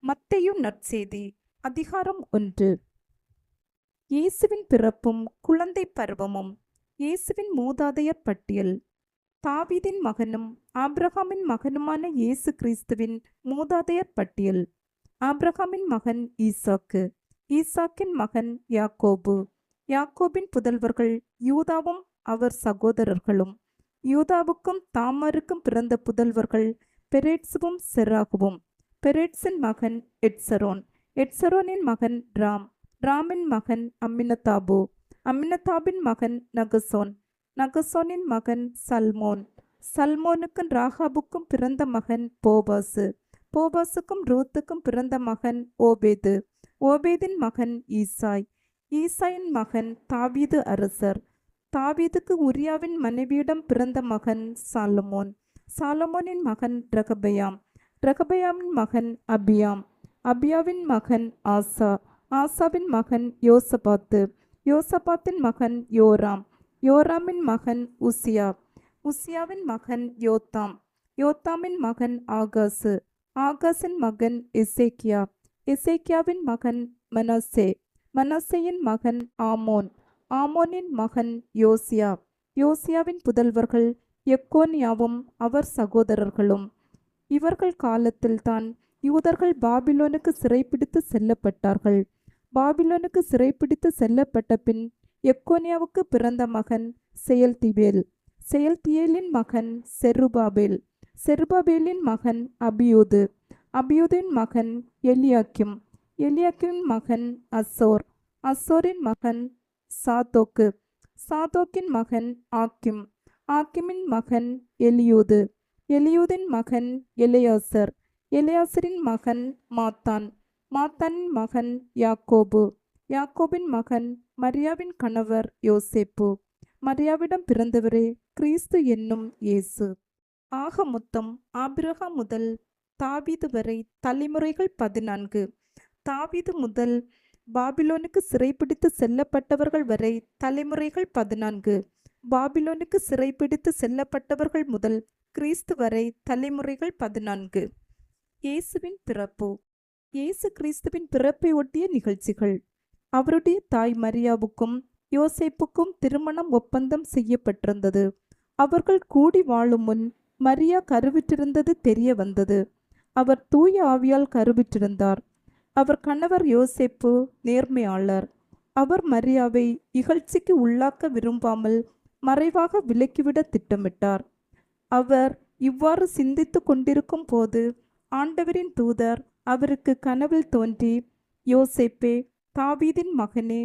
மத்தேயு நற்செய்தி அதிகாரம் 1. இயேசுவின் பிறப்பும் குழந்தை பருவமும். இயேசுவின் மூதாதையர் பட்டியல். தாவீதின் மகனும் ஆபிரகாமின் மகனுமான இயேசு கிறிஸ்துவின் மூதாதையர் பட்டியல். ஆபிரகாமின் மகன் ஈசாக்கு, ஈசாக்கின் மகன் யாக்கோபு, யாக்கோபின் புதல்வர்கள் யூதாவும் அவர் சகோதரர்களும். யூதாவுக்கும் தாமாருக்கும் பிறந்த புதல்வர்கள் பெரேட்சுவும் செராகுவும். பெரேட்சின் மகன் எட்சரோன், எட்சரோனின் மகன் ராம், ராமின் மகன் அம்மினதாபு, அம்மினதாபின் மகன் நகசோன், நகசோனின் மகன் சல்மோன், சல்மோனுக்கும் ராகாபுக்கும் பிறந்த மகன் போபாசு, போபாசுக்கும் ரூத்துக்கும் பிறந்த மகன் ஓபேது, ஓபேதின் மகன் ஈசாய், ஈசாயின் மகன் தாவீது அரசர், தாவீதுக்கு உரியாவின் மனைவியிடம் பிறந்த மகன் சாலமோன், சாலமோனின் மகன் ரெகபெயாம், ரெகபெயாமின் மகன் அபியாம், அபியாவின் மகன் ஆசா, ஆசாவின் மகன் யோசபாத்து, யோசபாத்தின் மகன் யோராம், யோராமின் மகன் உசியா, உசியாவின் மகன் யோத்தாம், யோத்தாமின் மகன் ஆகாசு, ஆகாசின் மகன் எசேக்கியா, எசேக்கியாவின் மகன் மனசே, மனசேயின் மகன் ஆமோன், ஆமோனின் மகன் யோசியா, யோசியாவின் புதல்வர்கள் எக்கோனியாவும் அவர் சகோதரர்களும். இவர்கள் காலத்தில்தான் யூதர்கள் பாபிலோனுக்கு சிறைப்பிடித்து செல்லப்பட்டார்கள். பாபிலோனுக்கு சிறைப்பிடித்து செல்லப்பட்ட பின் எக்கோனியாவுக்கு பிறந்த மகன் செயல்திபேல், செயல்தியேலின் மகன் செருபாபேல், செருபாபேலின் மகன் அபியூது, அபியூதின் மகன் எலியாக்கிம், எலியாக்கின் மகன் அசோர், அசோரின் மகன் சாதோக்கு, சாதோக்கின் மகன் ஆக்கிம், ஆக்கிமின் மகன் எலியூது, எலியூதின் மகன் எலெயாசர், எலெயாசரின் மகன் மாத்தான், மாத்தானின் மகன் யாக்கோபு, யாக்கோபின் மகன் மரியாவின் கணவர் யோசேப்பு, மரியாவிடம் பிறந்தவரே கிறிஸ்து என்னும் இயேசு. ஆக மொத்தம் ஆபிரகாம் முதல் தாவீது வரை தலைமுறைகள் 14. தாவீது முதல் பாபிலோனுக்கு சிறைப்பிடித்து செல்லப்பட்டவர்கள் வரை தலைமுறைகள் 14. பாபிலோனுக்கு சிறைப்பிடித்து செல்லப்பட்டவர்கள் முதல் கிறிஸ்து வரை தலைமுறைகள் 14. இயேசுவின் பிறப்பு. இயேசு கிறிஸ்துவின் பிறப்பை ஒட்டிய நிகழ்ச்சிகள். அவருடைய தாய் மரியாவுக்கும் யோசேப்புக்கும் திருமணம் ஒப்பந்தம் செய்யப்பட்டிருந்தது. அவர்கள் கூடி வாழும் முன் மரியா கருவிற்றிருந்தது தெரிய வந்தது. அவர் தூய ஆவியால் கருவிற்றிருந்தார். அவர் கணவர் யோசேப்பு நேர்மையாளர். அவர் மரியாவை இகழ்ச்சிக்கு உள்ளாக்க விரும்பாமல் மறைவாக விலக்கிவிட திட்டமிட்டார். அவர் இவ்வாறு சிந்தித்து கொண்டிருக்கும் போது ஆண்டவரின் தூதர் அவருக்கு கனவில் தோன்றி, யோசேப்பே, தாவீதின் மகனே,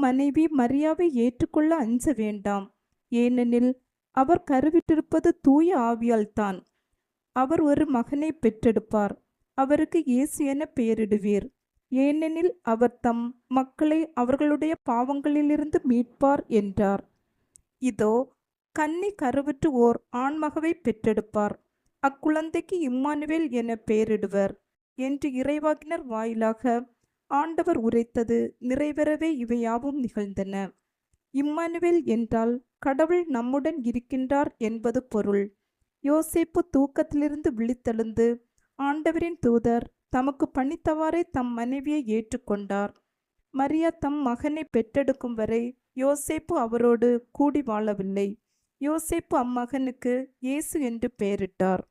மனைவி மரியாவை ஏற்றுக்கொள்ள அஞ்ச வேண்டாம். ஏனெனில் அவர் கருவிட்டிருப்பது தூய ஆவியால்தான். அவர் ஒரு மகனை பெற்றெடுப்பார். அவருக்கு இயேசு என பெயரிடுவீர். ஏனெனில் அவர் தம் மக்களை அவர்களுடைய பாவங்களிலிருந்து மீட்பார் என்றார். இதோ, கன்னி கருவுற்று ஓர் ஆண்மகவை பெற்றெடுப்பார். அக்குழந்தைக்கு இம்மானுவேல் என பெயரிடுவர் என்று இறைவாக்கினர் வாயிலாக ஆண்டவர் உரைத்தது நிறைவேறவே இவையாவும் நிகழ்ந்தன. இம்மானுவேல் என்றால் கடவுள் நம்முடன் இருக்கின்றார் என்பது பொருள். யோசேப்பு தூக்கத்திலிருந்து விழித்தெழுந்து ஆண்டவரின் தூதர் தமக்கு பணித்தவாறே தம் மனைவியை ஏற்றுக்கொண்டார். மரியா தம் மகனை பெற்றெடுக்கும் வரை யோசேப்பு அவரோடு கூடி வாழவில்லை. யோசேப்பு அம்மகனுக்கு இயேசு என்று பெயரிட்டார்.